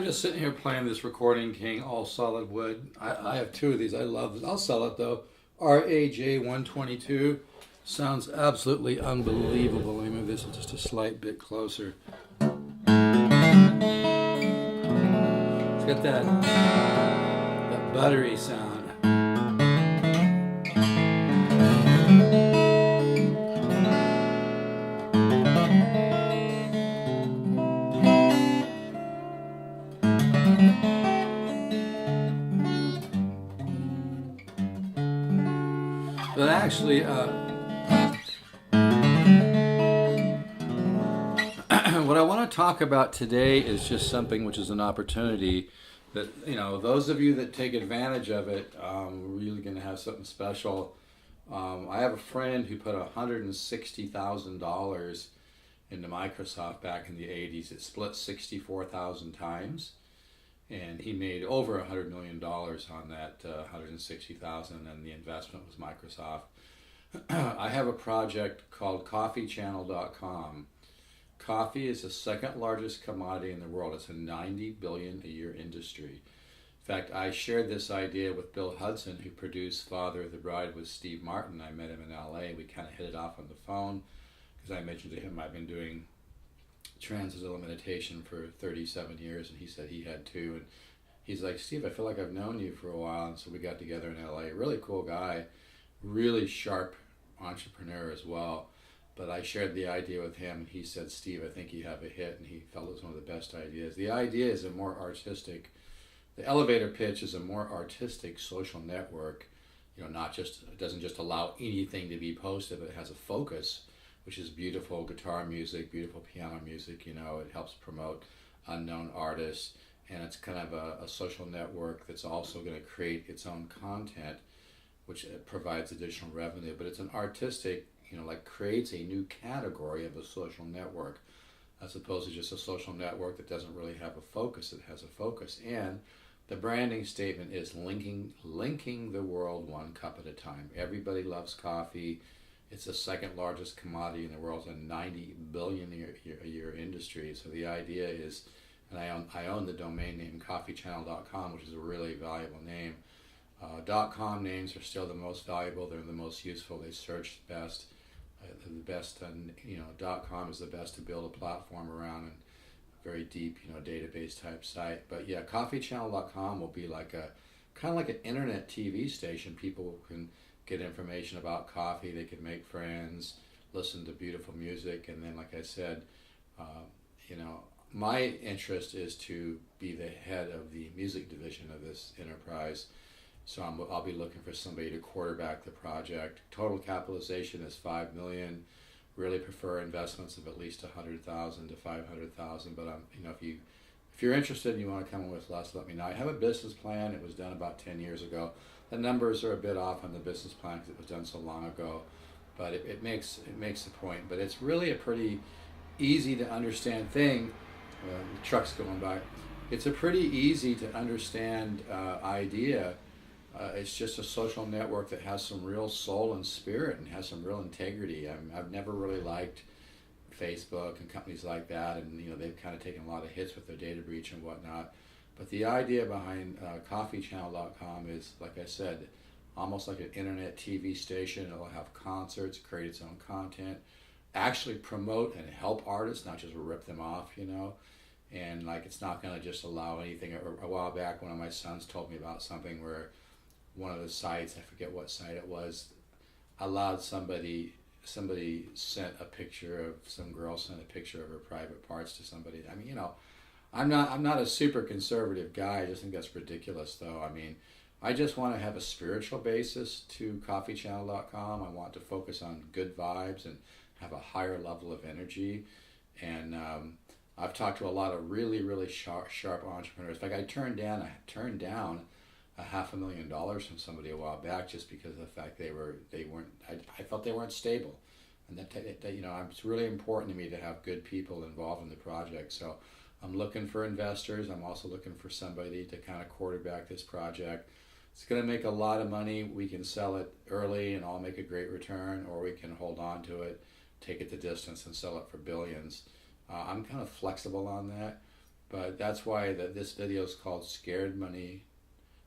just sitting here playing this Recording King all solid wood. I have two of these. I love this. I'll sell it though. RAJ 122. Sounds absolutely unbelievable. Let me move this just a slight bit closer. Let's get that buttery sound. But actually, what I want to talk about today is just something which is an opportunity that, those of you that take advantage of it, we're really going to have something special. I have a friend who put $160,000 into Microsoft back in the 80s. It split 64,000 times. And he made over $100 million on that 160,000, and the investment was Microsoft. I have a project called coffeechannel.com. Coffee is the second largest commodity in the world. It's a $90 billion a year industry. In fact, I shared this idea with Bill Hudson, who produced Father of the Bride with Steve Martin. I met him in LA. We kind of hit it off on the phone because I mentioned to him I've been doing transcendental meditation for 37 years, and he said he had too. And he's like, Steve, I feel like I've known you for a while. And so we got together in LA. Really cool guy, really sharp entrepreneur as well. But I shared the idea with him, and he said, Steve, I think you have a hit, and he felt it was one of the best ideas. The idea is a more artistic, the elevator pitch is a more artistic social network. Not just, it doesn't just allow anything to be posted, but it has a focus, which is beautiful guitar music, beautiful piano music. It helps promote unknown artists, and it's kind of a social network that's also going to create its own content, which provides additional revenue. But it's an artistic, creates a new category of a social network, as opposed to just a social network that doesn't really have a focus. It has a focus, and the branding statement is linking the world one cup at a time. Everybody loves coffee. It's the second largest commodity in the world. It's a $90 billion a year industry. So the idea is, and I own the domain name coffeechannel.com, which is a really valuable name. .com names are still the most valuable. They're the most useful. They search best. The best, .com is the best to build a platform around, and a very deep, database type site. But yeah, coffeechannel.com will be like kind of like an internet TV station. People can get information about coffee. They can make friends, listen to beautiful music, and then, like I said, my interest is to be the head of the music division of this enterprise. So I'll be looking for somebody to quarterback the project. Total capitalization is $5 million. Really prefer investments of at least $100,000 to $500,000. But if you're interested and you want to come in with less, let me know. I have a business plan. It was done about 10 years ago. The numbers are a bit off on the business plan because it was done so long ago, but it makes the point. But it's really a pretty easy to understand thing. The truck's going by. It's a pretty easy to understand idea. It's just a social network that has some real soul and spirit and has some real integrity. I've never really liked Facebook and companies like that, and they've kind of taken a lot of hits with their data breach and whatnot. But the idea behind coffeechannel.com is, like I said, almost like an internet TV station. It'll have concerts, create its own content, actually promote and help artists, not just rip them off, And it's not going to just allow anything. A while back, one of my sons told me about something where one of the sites, I forget what site it was, allowed somebody sent a picture of, some girl sent a picture of her private parts to somebody. I'm not a super conservative guy. I just think that's ridiculous, though. I just want to have a spiritual basis to coffeechannel.com. I want to focus on good vibes and have a higher level of energy. And I've talked to a lot of really, really sharp entrepreneurs. In fact, I turned down $500,000 from somebody a while back just because of the fact they weren't. I felt they weren't stable, and that it's really important to me to have good people involved in the project. So I'm looking for investors. I'm also looking for somebody to kind of quarterback this project. It's going to make a lot of money. We can sell it early and I'll make a great return, or we can hold on to it, take it the distance, and sell it for billions. I'm kind of flexible on that. But that's why this video is called Scared Money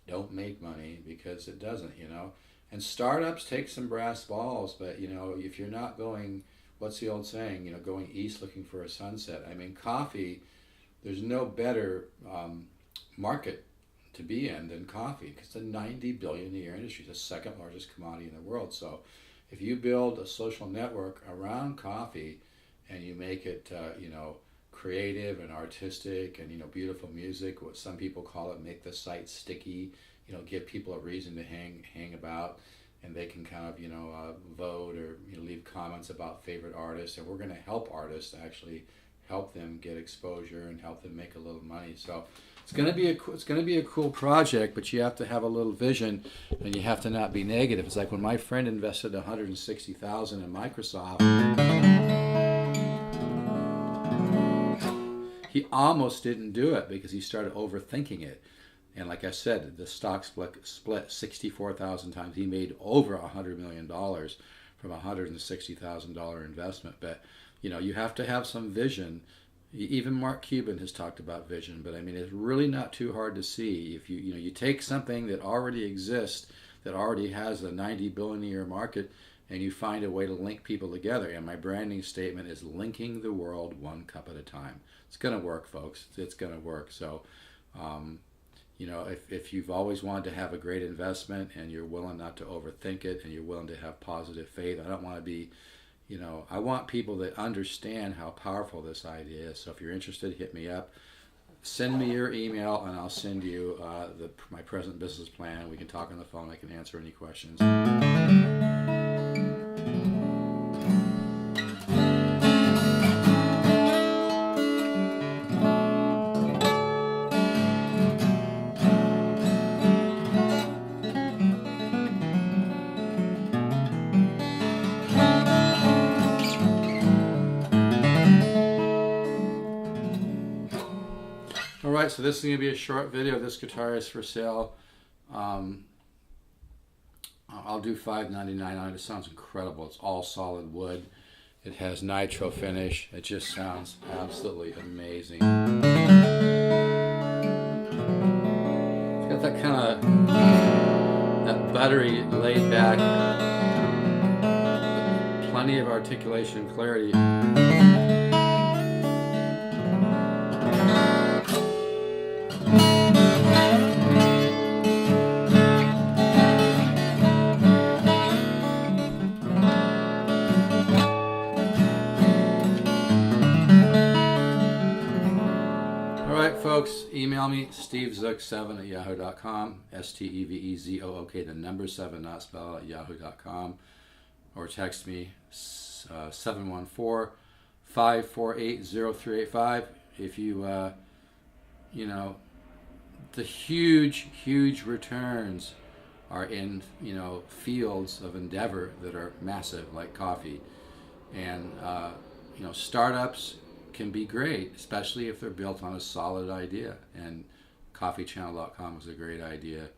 Don't Make Money, because it doesn't, you know. And startups take some brass balls, but, you know, if you're not going, what's the old saying, you know, going east looking for a sunset. I mean, coffee, there's no better market to be in than coffee, because it's a $90 billion a year industry. It's the second largest commodity in the world. So if you build a social network around coffee and you make it, you know, creative and artistic and, you know, beautiful music, what some people call it, make the site sticky, you know, give people a reason to hang about, and they can kind of, you know, vote or, you know, leave comments about favorite artists, and we're going to help artists actually help them get exposure and help them make a little money. So it's going to be a cool project, but you have to have a little vision, and you have to not be negative. It's like when my friend invested $160,000 in Microsoft. He almost didn't do it because he started overthinking it. And like I said, the stock split 64,000 times. He made over $100 million from a $160,000 investment. But, you know, you have to have some vision. Even Mark Cuban has talked about vision, but I mean, it's really not too hard to see. If you know, you take something that already exists, that already has a $90 billion a year market, and you find a way to link people together. And my branding statement is linking the world one cup at a time. It's going to work, folks. It's going to work. So, you know, if you've always wanted to have a great investment and you're willing not to overthink it and you're willing to have positive faith, I don't want to be, you know, I want people that understand how powerful this idea is. So if you're interested, hit me up. Send me your email and I'll send you my present business plan. We can talk on the phone. I can answer any questions. Alright, so this is going to be a short video. This guitar is for sale. I'll do $5.99 on it. It sounds incredible. It's all solid wood. It has nitro finish. It just sounds absolutely amazing. It's got that kind of, that buttery, laid back, plenty of articulation and clarity. Folks, email me, stevezook7@yahoo.com, STEVEZOOK, the number 7, not spelled, at yahoo.com, or text me 714-548-0385. If you, you know, the huge returns are in, you know, fields of endeavor that are massive, like coffee. And, you know, startups can be great, especially if they're built on a solid idea, and coffeechannel.com was a great idea.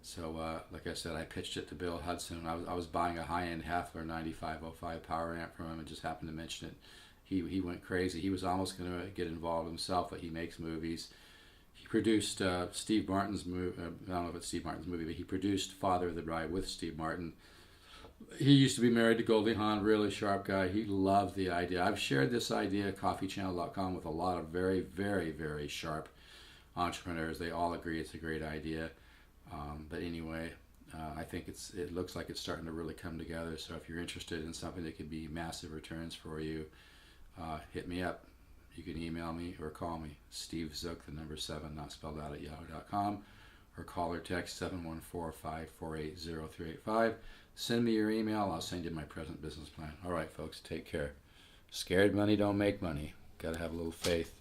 So like I said, I pitched it to Bill Hudson. I was buying a high-end Hafler 9505 power amp from him and just happened to mention it. He went crazy. He was almost going to get involved himself, but he makes movies. He produced Steve Martin's movie. I don't know if it's Steve Martin's movie, but he produced Father of the Bride with Steve Martin. He used to be married to Goldie Hawn, really sharp guy. He loved the idea. I've shared this idea, coffeechannel.com, with a lot of very sharp entrepreneurs. They all agree it's a great idea. But anyway, I think it looks like it's starting to really come together. So if you're interested in something that could be massive returns for you, hit me up. You can email me or call me, Steve Zook, the number 7, not spelled out, at yahoo.com, or call or text 714-548-0385. Send me your email. I'll send you my present business plan. All right, folks, take care. Scared money don't make money. Got to have a little faith.